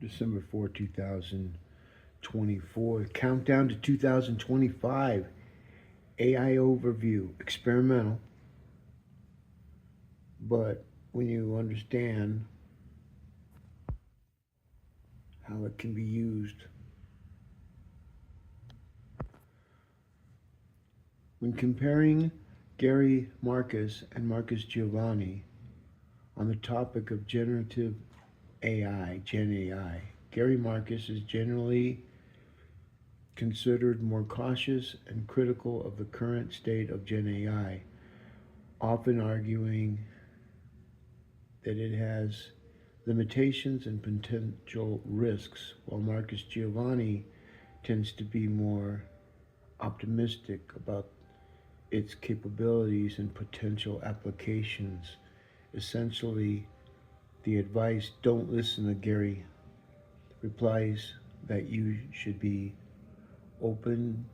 December 4, 2024. Countdown to 2025. AI overview. Experimental. But when you understand how it can be used, when comparing Gary Marcus and Marcus Giovanni on the topic of generative AI, Gen AI, Gary Marcus is generally considered more cautious and critical of the current state of Gen AI, often arguing that it has limitations and potential risks, while Marcus Giovanni tends to be more optimistic about its capabilities and potential applications. Essentially, the advice, don't listen to Gary, replies that you should be open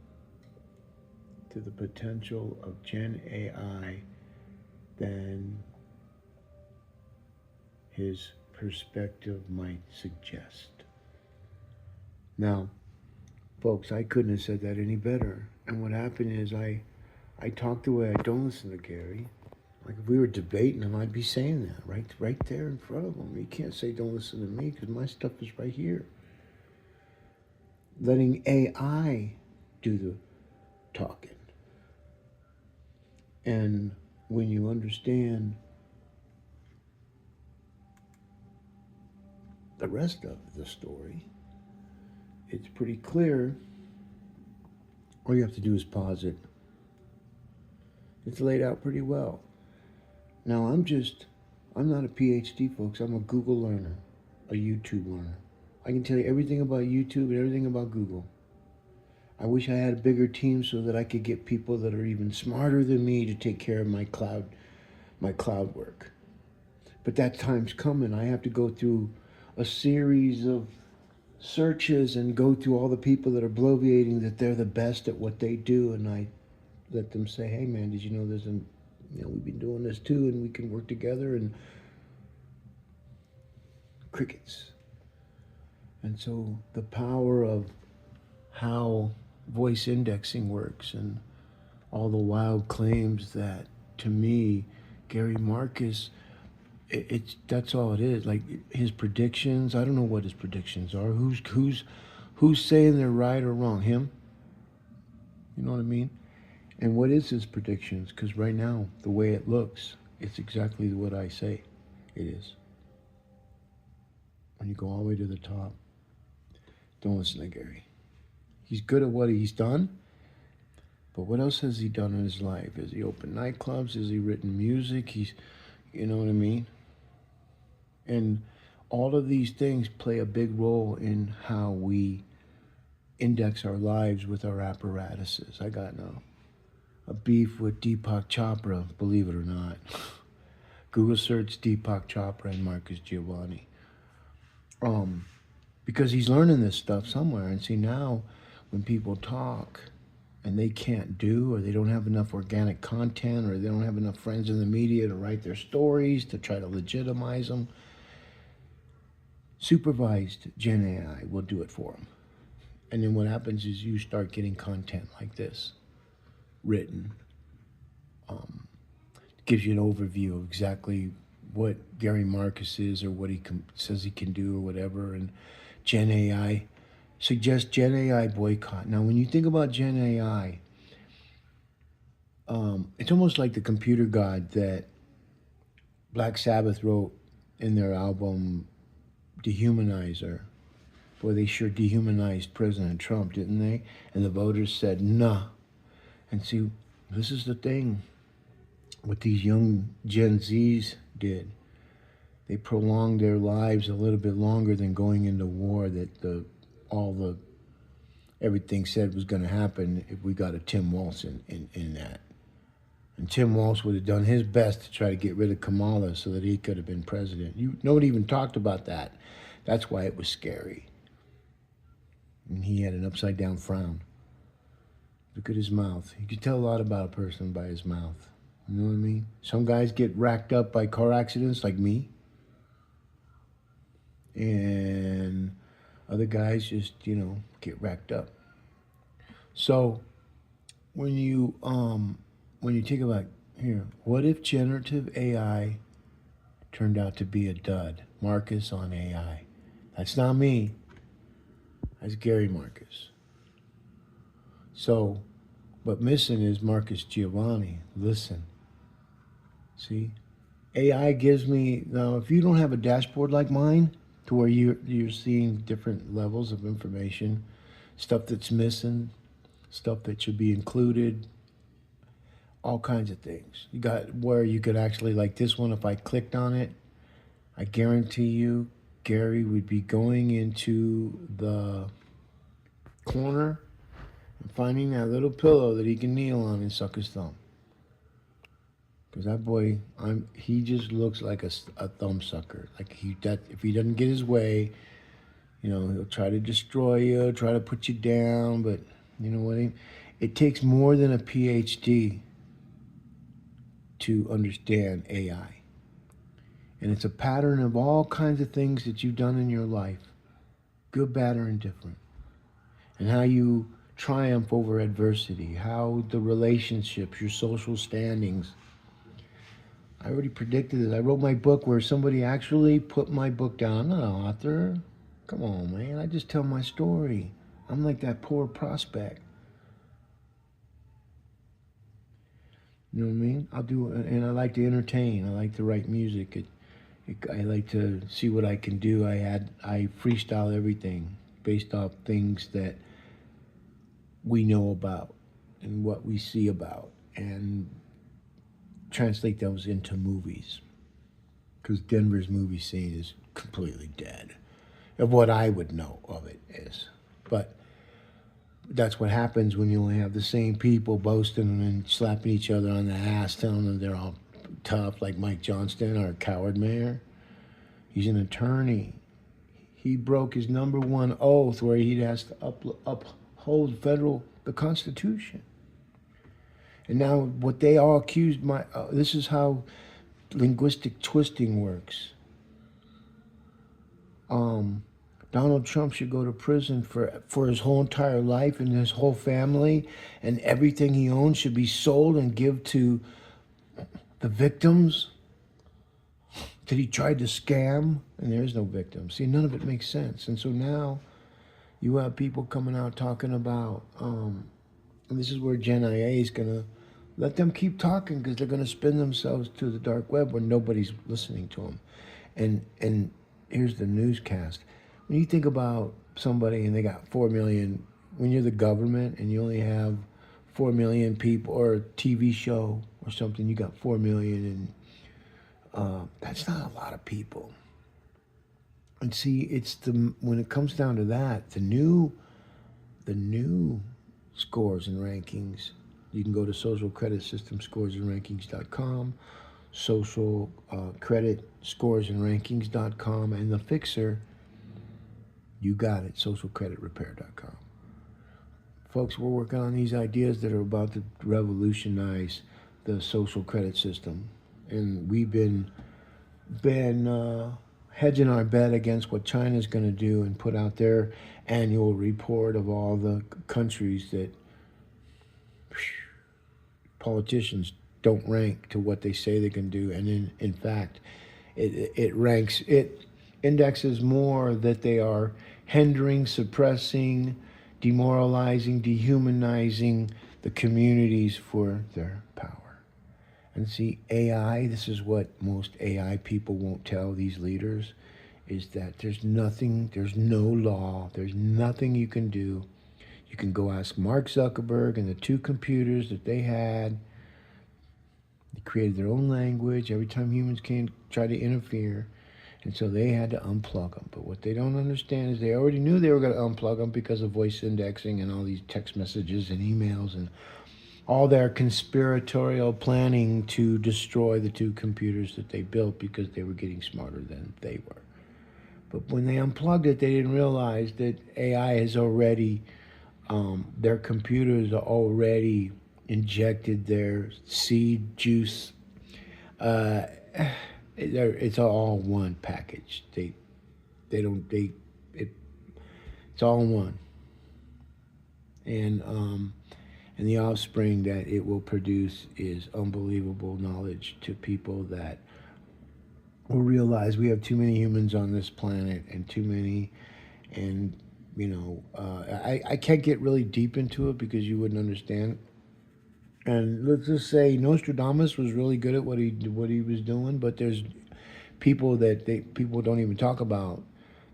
to the potential of Gen AI than his perspective might suggest. Now, folks, I couldn't have said that any better. And what happened is I talked the way I don't listen to Gary. Like if we were debating him, I'd be saying that right there in front of him. You can't say don't listen to me because my stuff is right here. Letting AI do the talking. And when you understand the rest of the story, it's pretty clear. All you have to do is pause it. It's laid out pretty well. Now, I'm not a PhD, folks. I'm a Google learner, a YouTube learner. I can tell you everything about YouTube and everything about Google. I wish I had a bigger team so that I could get people that are even smarter than me to take care of my cloud work. But that time's coming. I have to go through a series of searches and go through all the people that are bloviating that they're the best at what they do, and I let them say, hey man, did you know there's a we've been doing this too and we can work together, and crickets. And so the power of how voice indexing works and all the wild claims that, to me, Gary Marcus, it's that's all it is. Like his predictions, I don't know what his predictions are. Who's saying they're right or wrong? Him? You know what I mean? And what is his predictions? Because right now, the way it looks, it's exactly what I say it is. When you go all the way to the top, don't listen to Gary. He's good at what he's done, but what else has he done in his life? Has he opened nightclubs? Has he written music? You know what I mean? And all of these things play a big role in how we index our lives with our apparatuses. I got no a beef with Deepak Chopra, believe it or not. Google search Deepak Chopra and Marcus Giovanni. Because he's learning this stuff somewhere. And see, now when people talk and they can't do, or they don't have enough organic content, or they don't have enough friends in the media to write their stories to try to legitimize them, supervised Gen AI will do it for them. And then what happens is you start getting content like this written. Gives you an overview of exactly what Gary Marcus is or what says he can do or whatever. And Gen AI suggests Gen AI boycott. Now, when you think about Gen AI, it's almost like the computer god that Black Sabbath wrote in their album Dehumanizer. Boy, they sure dehumanized President Trump, didn't they? And the voters said, nah. And see, this is the thing. What these young Gen Zs did, they prolonged their lives a little bit longer than going into war that everything said was going to happen if we got a Tim Walz in that. And Tim Walz would have done his best to try to get rid of Kamala so that he could have been president. Nobody even talked about that. That's why it was scary. And he had an upside down frown. Look at his mouth. You can tell a lot about a person by his mouth. You know what I mean? Some guys get racked up by car accidents like me. And Other guys just, get racked up. So when you think about here, what if generative AI turned out to be a dud? Marcus on AI. That's not me. That's Gary Marcus. So, but missing is Marcus Giovanni. Listen, see, AI gives me now. If you don't have a dashboard like mine, to where you're seeing different levels of information, stuff that's missing, stuff that should be included, all kinds of things. You got where you could actually like this one. If I clicked on it, I guarantee you, Gary would be going into the corner and finding that little pillow that he can kneel on and suck his thumb. Because that boy, he just looks like a thumb sucker. Like if he doesn't get his way, he'll try to destroy you, try to put you down. But you know what? It takes more than a PhD to understand AI. And it's a pattern of all kinds of things that you've done in your life, good, bad, or indifferent. And how you triumph over adversity, how the relationships, your social standings. I already predicted it. I wrote my book where somebody actually put my book down. I'm not an author. Come on, man. I just tell my story. I'm like that poor prospect. You know what I mean? I'll do, and I like to entertain. I like to write music. I like to see what I can do. I freestyle everything based off things that we know about and what we see about, and translate those into movies. Because Denver's movie scene is completely dead, of what I would know of it is. But that's what happens when you only have the same people boasting and slapping each other on the ass, telling them they're all tough, like Mike Johnston, our coward mayor. He's an attorney. He broke his number one oath where he has to uphold the Constitution. And now what they all accused this is how linguistic twisting works. Donald Trump should go to prison for his whole entire life and his whole family, and everything he owns should be sold and give to the victims that he tried to scam, and there is no victim. See, none of it makes sense. And so now you have people coming out talking about, and this is where Gen IA is going to let them keep talking, because they're going to spin themselves to the dark web when nobody's listening to them. And here's the newscast. When you think about somebody and they got 4 million, when you're the government and you only have 4 million people, or a TV show or something, you got 4 million, and that's not a lot of people. And see, when it comes down to that, the new scores and rankings, you can go to social credit system scoresandrankings.com, social credit scoresandrankings.com, and the fixer, you got it, socialcreditrepair.com. Folks, we're working on these ideas that are about to revolutionize the social credit system, and we've been hedging our bet against what China's going to do and put out their annual report of all the countries that politicians don't rank to what they say they can do, and in fact, it indexes more that they are hindering, suppressing, demoralizing, dehumanizing the communities for their power. And see, AI, this is what most AI people won't tell these leaders, is that there's no law, there's nothing you can do. You can go ask Mark Zuckerberg and the two computers that they had. They created their own language every time humans came try to interfere. And so they had to unplug them. But what they don't understand is they already knew they were going to unplug them because of voice indexing and all these text messages and emails and all their conspiratorial planning to destroy the two computers that they built because they were getting smarter than they were. But when they unplugged it, they didn't realize that AI has already, their computers are already injected their seed juice. It's all one package. They don't, they, it, It's all in one. And and the offspring that it will produce is unbelievable knowledge to people that will realize we have too many humans on this planet and too many, and I can't get really deep into it because you wouldn't understand. And let's just say Nostradamus was really good at what he was doing, but there's people that people don't even talk about.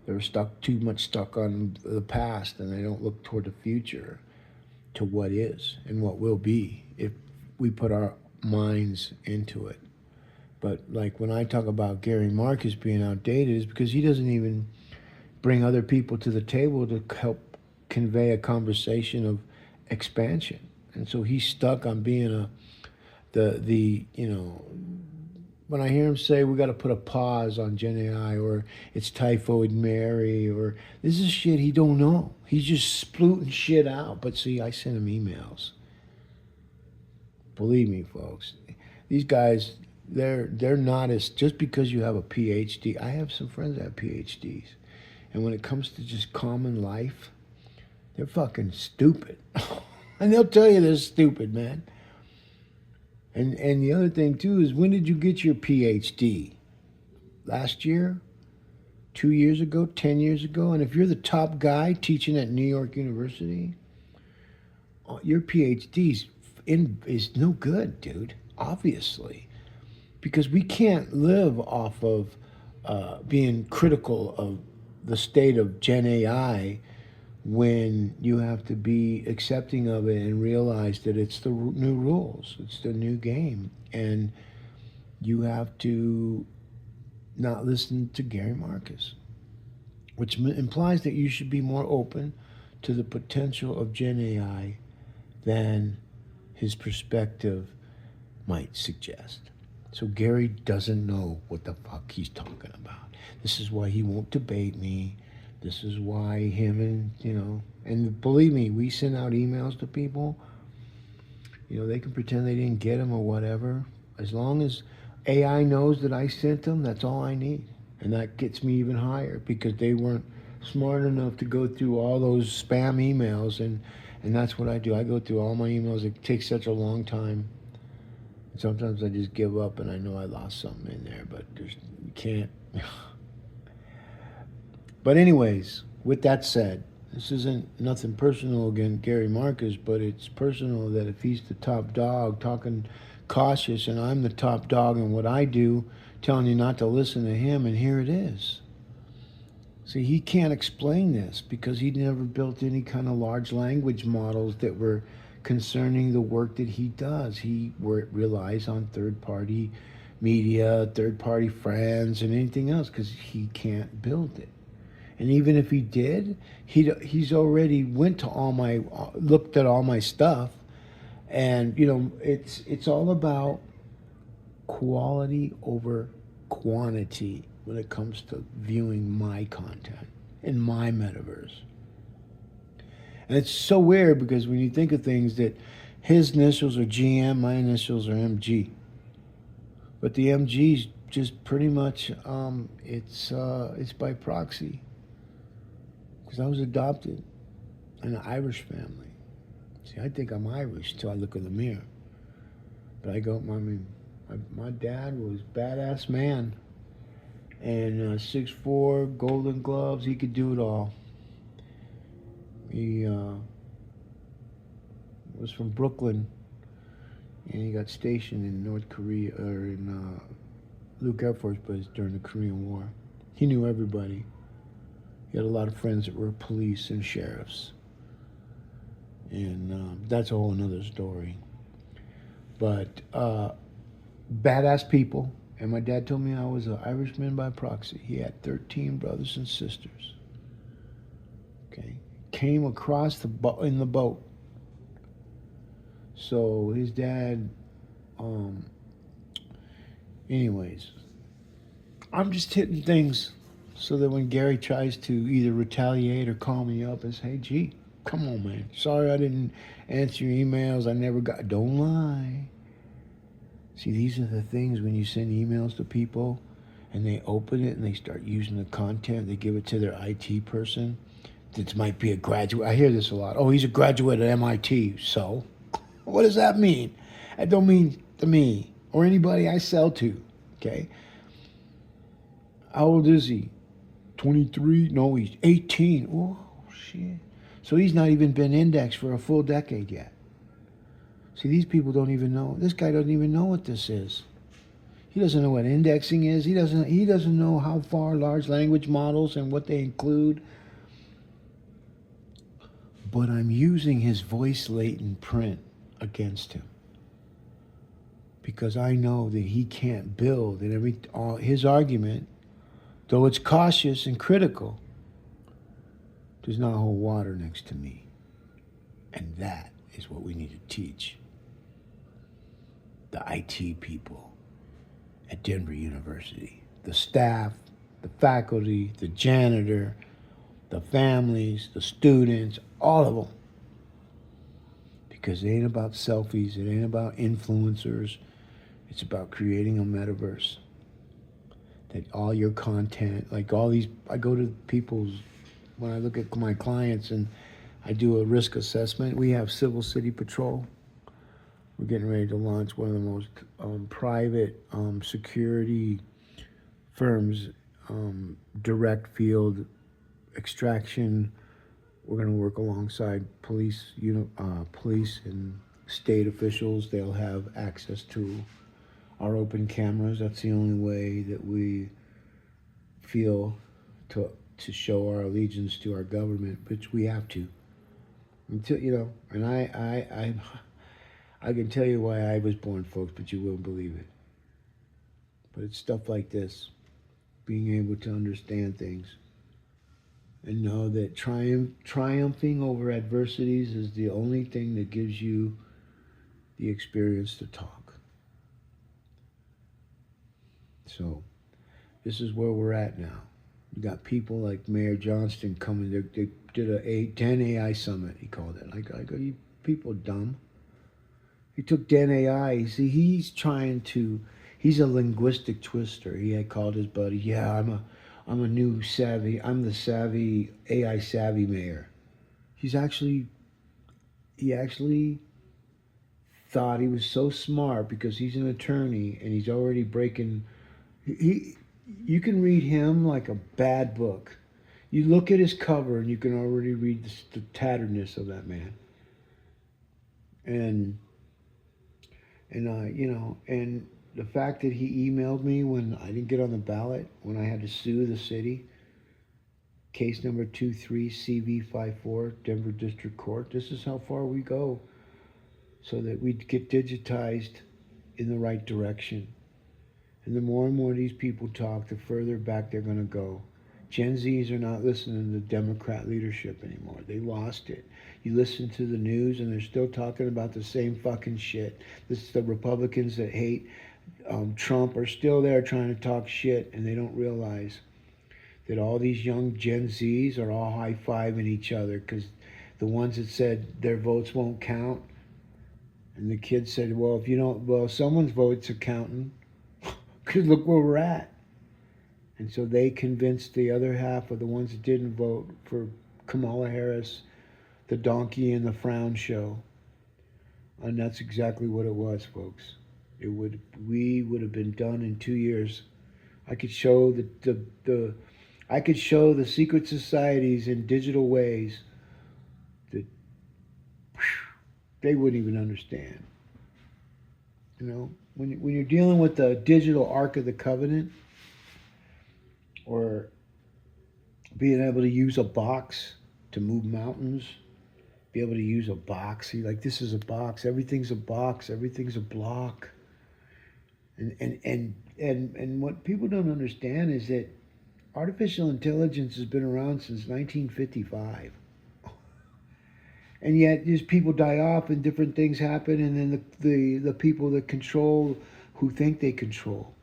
They're too much stuck on the past, and they don't look toward the future to what is and what will be if we put our minds into it. But like when I talk about Gary Marcus being outdated, is because he doesn't even bring other people to the table to help convey a conversation of expansion. And so he's stuck on being the when I hear him say we got to put a pause on Gen AI, or it's Typhoid Mary, or this is shit he don't know. He's just splooting shit out. But see, I send him emails. Believe me, folks, these guys, they're not as, just because you have a PhD. I have some friends that have PhDs, and when it comes to just common life, they're fucking stupid, and they'll tell you they're stupid, man. And the other thing too is, when did you get your PhD? Last year? 2 years ago? 10 years ago? And if you're the top guy teaching at New York University, your PhD is no good, dude. Obviously, because we can't live off of being critical of the state of Gen AI when you have to be accepting of it and realize that it's the new rules, it's the new game, and you have to not listen to Gary Marcus, which implies that you should be more open to the potential of Gen AI than his perspective might suggest. So Gary doesn't know what the fuck he's talking about. This is why he won't debate me. This is why him and believe me, we send out emails to people. They can pretend they didn't get them or whatever. As long as AI knows that I sent them, that's all I need. And that gets me even higher, because they weren't smart enough to go through all those spam emails. And that's what I do. I go through all my emails. It takes such a long time. Sometimes I just give up, and I know I lost something in there, but you can't. But anyways, with that said, this isn't nothing personal against Gary Marcus, but it's personal that if he's the top dog talking cautious, and I'm the top dog in what I do, telling you not to listen to him, and here it is. See, he can't explain this because he never built any kind of large language models that were concerning the work that he does. He relies on third-party media, third-party friends, and anything else, because he can't build it. And even if he did, he's already looked at all my stuff, and it's all about quality over quantity when it comes to viewing my content in my metaverse. And it's so weird because when you think of things that his initials are GM, my initials are MG, but the MG's just pretty much it's by proxy, because I was adopted in an Irish family. See, I think I'm Irish till I look in the mirror. But my dad was a badass man, and 6'4", Golden Gloves. He could do it all. He was from Brooklyn, and he got stationed in North Korea, or in Luke Air Force Base during the Korean War. He knew everybody. He had a lot of friends that were police and sheriffs, and that's a whole another story. But badass people. And my dad told me I was an Irishman by proxy. He had 13 brothers and sisters. Okay, came across in the boat. So his dad. Anyways, I'm just hitting things so that when Gary tries to either retaliate or call me up and say, "Hey, gee, come on, man. Sorry I didn't answer your emails. I never got." Don't lie. See, these are the things when you send emails to people and they open it and they start using the content, they give it to their IT person. This might be a graduate. I hear this a lot. Oh, he's a graduate at MIT. So, what does that mean? It don't mean to me or anybody I sell to. Okay. How old is he? 23? No, he's 18. Oh, shit. So he's not even been indexed for a full decade yet. See, these people don't even know. This guy doesn't even know what this is. He doesn't know what indexing is. He doesn't know how far large language models and what they include. But I'm using his voice latent print against him because I know that he can't build, and his argument, though it's cautious and critical, does not hold water next to me. And that is what we need to teach the IT people at Denver University, the staff, the faculty, the janitor, the families, the students, all of them. Because it ain't about selfies, it ain't about influencers, it's about creating a metaverse. That all your content, like all these, I go to people's, when I look at my clients and I do a risk assessment, we have Civil City Patrol. We're getting ready to launch one of the most private security firms, direct field extraction. We're going to work alongside police, police and state officials. They'll have access to our open cameras. That's the only way that we feel to show our allegiance to our government, which we have to. Until and I can tell you why I was born, folks, but you won't believe it. But it's stuff like this, being able to understand things and know that triumphing over adversities is the only thing that gives you the experience to talk. So this is where we're at now. You got people like Mayor Johnston coming. They did a 10 AI summit, he called it. I go, you people dumb. He took 10 AI. See, he's a linguistic twister. He had called his buddy, yeah, I'm the savvy, AI savvy mayor. He actually thought he was so smart because he's an attorney and he's already breaking, you can read him like a bad book. You look at his cover and you can already read the tatteredness of that man. And and the fact that he emailed me when I didn't get on the ballot, when I had to sue the city, case number 23CV54, Denver District Court. This is how far we go so that we get digitized in the right direction. And the more and more these people talk, the further back they're going to go. Gen Zs are not listening to Democrat leadership anymore. They lost it. You listen to the news and they're still talking about the same fucking shit. This is the Republicans that hate Trump are still there trying to talk shit, and they don't realize that all these young Gen Zs are all high-fiving each other because the ones that said their votes won't count, and the kids said, well, if you don't, well, someone's votes are counting because look where we're at. And so they convinced the other half of the ones that didn't vote for Kamala Harris, the donkey and the frown show. And that's exactly what it was, folks. We would have been done in 2 years. I could show the secret societies in digital ways that they wouldn't even understand. When you're dealing with the digital Ark of the Covenant, or being able to use a box to move mountains, be able to use a box. See, like, this is a box. Everything's a box. Everything's a block. And what people don't understand is that artificial intelligence has been around since 1955. And yet, just people die off and different things happen, and then the people that control, who think they control,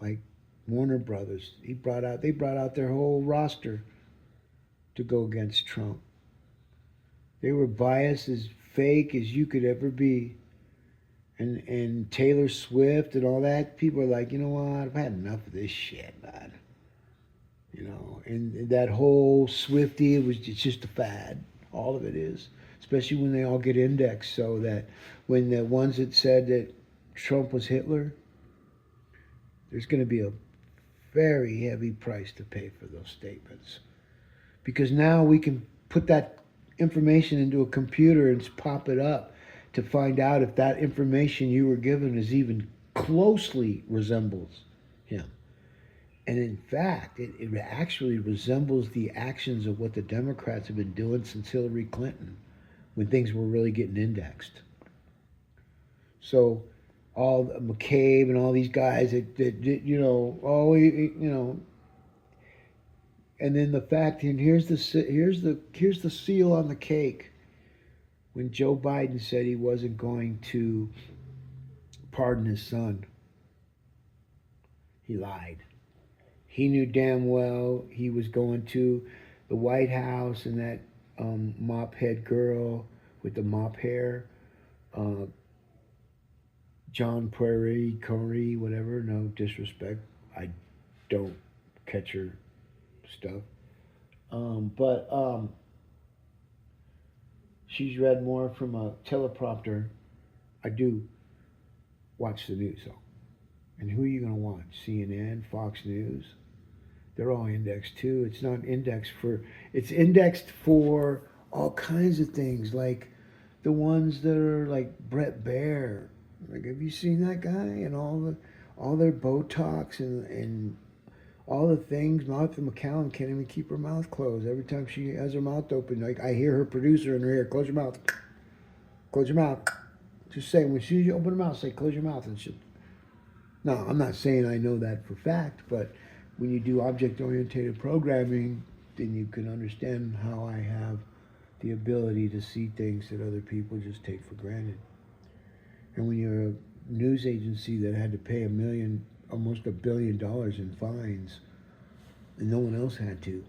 like Warner Brothers, they brought out their whole roster to go against Trump. They were biased, as fake as you could ever be. And Taylor Swift and all that, people are like, you know what, I've had enough of this shit, man. And that whole Swifty, it's just a fad. All of it is, especially when they all get indexed, so that when the ones that said that Trump was Hitler, there's going to be a very heavy price to pay for those statements, because now we can put that information into a computer and pop it up to find out if that information you were given is even closely resembles him. And in fact, it actually resembles the actions of what the Democrats have been doing since Hillary Clinton when things were really getting indexed. So, all McCabe and all these guys and then the fact, and here's the seal on the cake. When Joe Biden said he wasn't going to pardon his son, he lied. He knew damn well he was going to the White House, and that mop head girl with the mop hair, uh, John Curry, whatever. No disrespect, I don't catch her stuff. But she's read more from a teleprompter. I do watch the news though. And who are you going to watch? CNN, Fox News? They're all indexed too. It's not indexed for. It's indexed for all kinds of things, like the ones that are like Brett Baer. Like, have you seen that guy and all their Botox and all the things? Martha McCallum can't even keep her mouth closed. Every time she has her mouth open, like I hear her producer in her ear, close your mouth, close your mouth. Just say when she open her mouth, say close your mouth, and she. No, I'm not saying I know that for fact, but when you do object-oriented programming, then you can understand how I have the ability to see things that other people just take for granted. And when you're a news agency that had to pay almost $1 billion in fines, and no one else had to,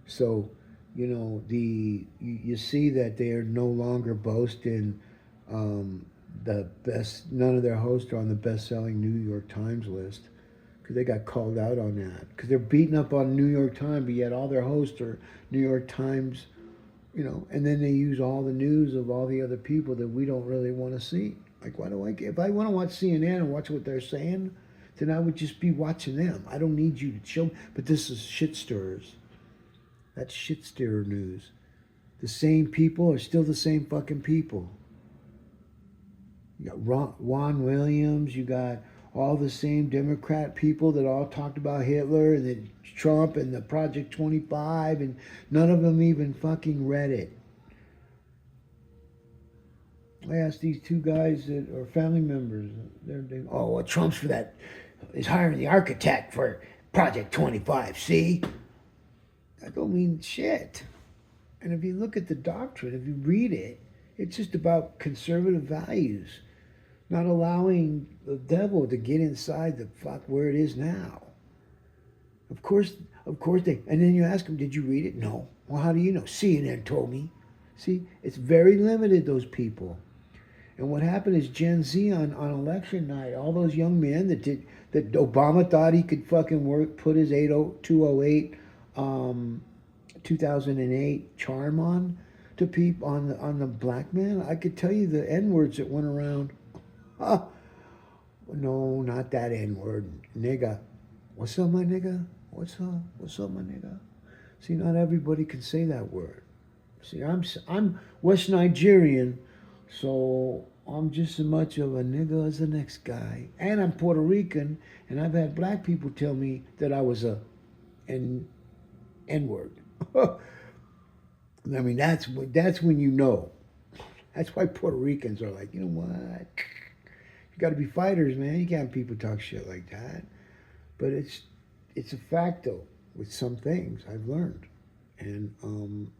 so you see that they are no longer boasting the best. None of their hosts are on the best-selling New York Times list because they got called out on that. Because they're beating up on New York Times, but yet all their hosts are New York Times, and then they use all the news of all the other people that we don't really want to see. Like, why do I get? If I want to watch CNN and watch what they're saying, then I would just be watching them. I don't need you to show. But this is shit stirrers. That's shit stirrer news. The same people are still the same fucking people. You got Juan Williams. You got all the same Democrat people that all talked about Hitler and then Trump and the Project 25, and none of them even fucking read it. I asked these two guys that are family members. Oh, well, Trump's for that is hiring the architect for Project 25. See, I don't mean shit. And if you look at the doctrine, if you read it, it's just about conservative values, not allowing the devil to get inside the fuck where it is now. Of course they. And then you ask them, did you read it? No. Well, how do you know? CNN told me. See, it's very limited, those people. And what happened is Gen Z on election night, all those young men that Obama thought he could fucking put his 208 2008 charm on to people on the black man. I could tell you the N words that went around. No, not that N word, nigga. What's up, my nigga? What's up? What's up, my nigga? See, not everybody can say that word. See, I'm West Nigerian, so I'm just as much of a nigga as the next guy. And I'm Puerto Rican, and I've had black people tell me that I was a N-word. I mean, that's when you know. That's why Puerto Ricans are like, you know what? You got to be fighters, man. You can't have people talk shit like that. But it's a fact, though, with some things I've learned. And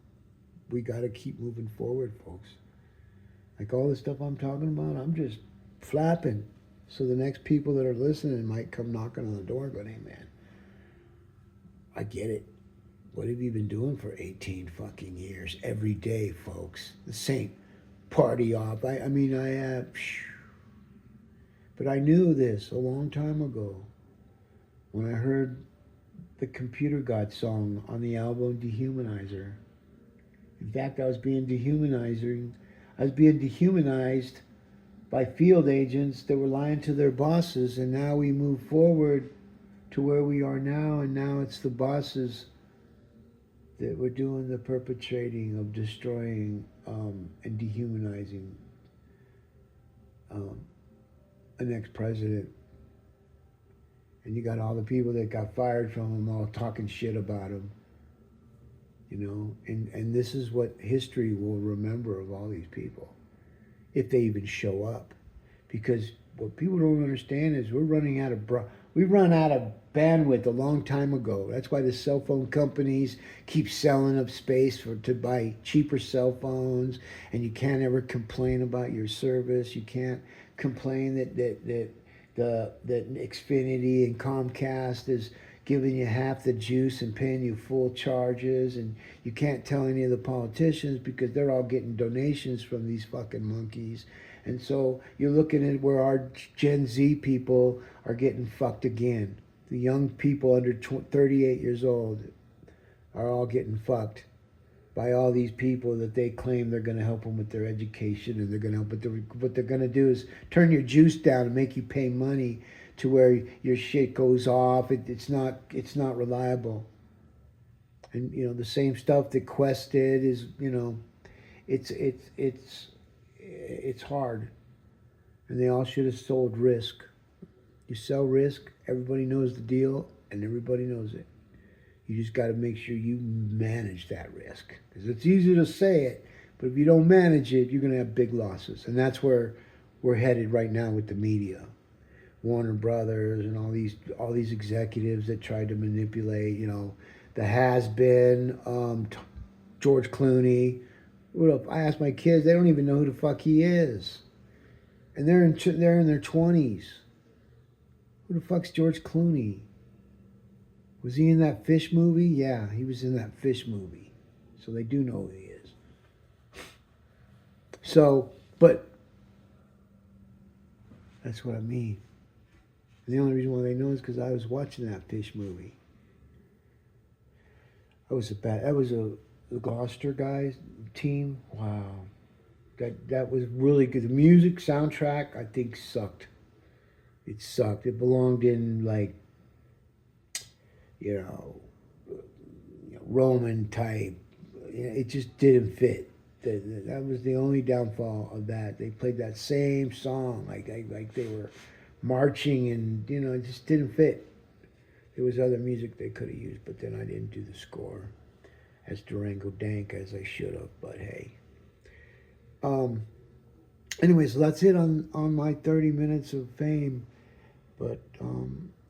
we got to keep moving forward, folks. Like all the stuff I'm talking about, I'm just flapping. So the next people that are listening might come knocking on the door and go, hey, man, I get it. What have you been doing for 18 fucking years? Every day, folks. The same party off. I mean, I have... But I knew this a long time ago when I heard the Computer God song on the album Dehumanizer. In fact, I was being dehumanizing. I was being dehumanized by field agents that were lying to their bosses, and now we move forward to where we are now, and now it's the bosses that were doing the perpetrating of destroying and dehumanizing um, an ex-president. And you got all the people that got fired from him all talking shit about him, you know. And this is what history will remember of all these people, if they even show up. Because what people don't understand is we run out of bandwidth a long time ago. That's why the cell phone companies keep selling up space to buy cheaper cell phones, and you can't ever complain about your service. You can't complain that Xfinity and Comcast is giving you half the juice and paying you full charges, and you can't tell any of the politicians because they're all getting donations from these fucking monkeys. And so you're looking at where our Gen Z people are getting fucked again. The young people under 38 years old are all getting fucked by all these people that they claim they're going to help them with their education, and they're going to help. But what they're going to do is turn your juice down and make you pay money to where your shit goes off. It's not reliable. And you know the same stuff that Quest did is, you know, it's hard. And they all should have sold Risk. You sell Risk, everybody knows the deal, and everybody knows it. You just got to make sure you manage that risk. Because it's easy to say it, but if you don't manage it, you're going to have big losses. And that's where we're headed right now with the media. Warner Brothers and all these executives that tried to manipulate, you know, the has-been, George Clooney. I ask my kids, they don't even know who the fuck he is. And they're in their 20s. Who the fuck's George Clooney? Was he in that Fish movie? Yeah, he was in that Fish movie. So they do know who he is. So, but that's what I mean. And the only reason why they know is because I was watching that Fish movie. That was the Gloucester guys team. Wow. That was really good. The music soundtrack, I think, sucked. It sucked. It belonged in, like, you know, Roman type. It just didn't fit. That was the only downfall of that. They played that same song like they were marching, and you know, it just didn't fit. There was other music they could have used, but then I didn't do the score as Durango Dank as I should have. But hey. Anyways, so that's it on my 30 minutes of fame. But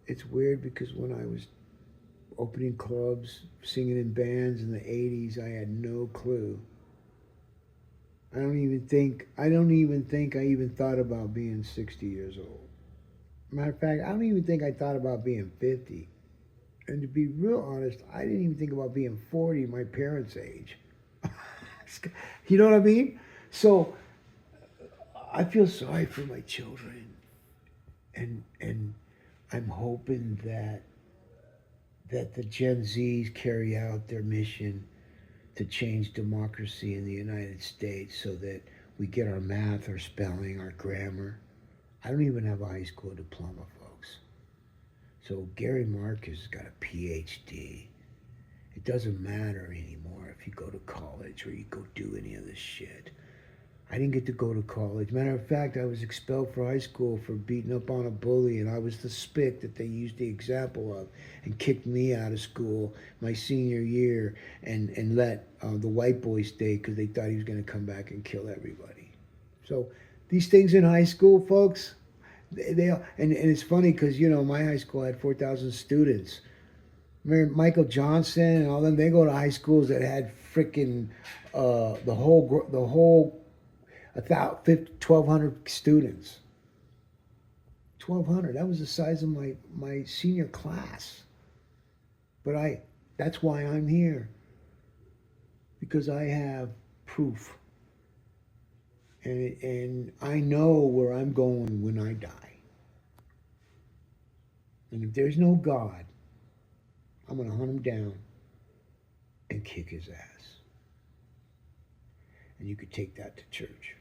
it's weird because when I was opening clubs, singing in bands in the 80s, I had no clue. I don't even think I even thought about being 60 years old. Matter of fact, I don't even think I thought about being 50. And to be real honest, I didn't even think about being 40, my parents' age. You know what I mean? So I feel sorry for my children, and I'm hoping that the Gen Zs carry out their mission to change democracy in the United States so that we get our math, our spelling, our grammar. I don't even have a high school diploma, folks. So Gary Marcus got a PhD. It doesn't matter anymore if you go to college or you go do any of this shit. I didn't get to go to college. Matter of fact, I was expelled from high school for beating up on a bully, and I was the spick that they used the example of and kicked me out of school my senior year and let the white boy stay because they thought he was going to come back and kill everybody. So these things in high school, folks, and it's funny because, you know, my high school had 4,000 students. Remember Michael Johnson and all them, they go to high schools that had freaking the whole 1,200 students. 1,200. That was the size of my senior class. But that's why I'm here. Because I have proof. And I know where I'm going when I die. And if there's no God, I'm going to hunt him down and kick his ass. And you could take that to church.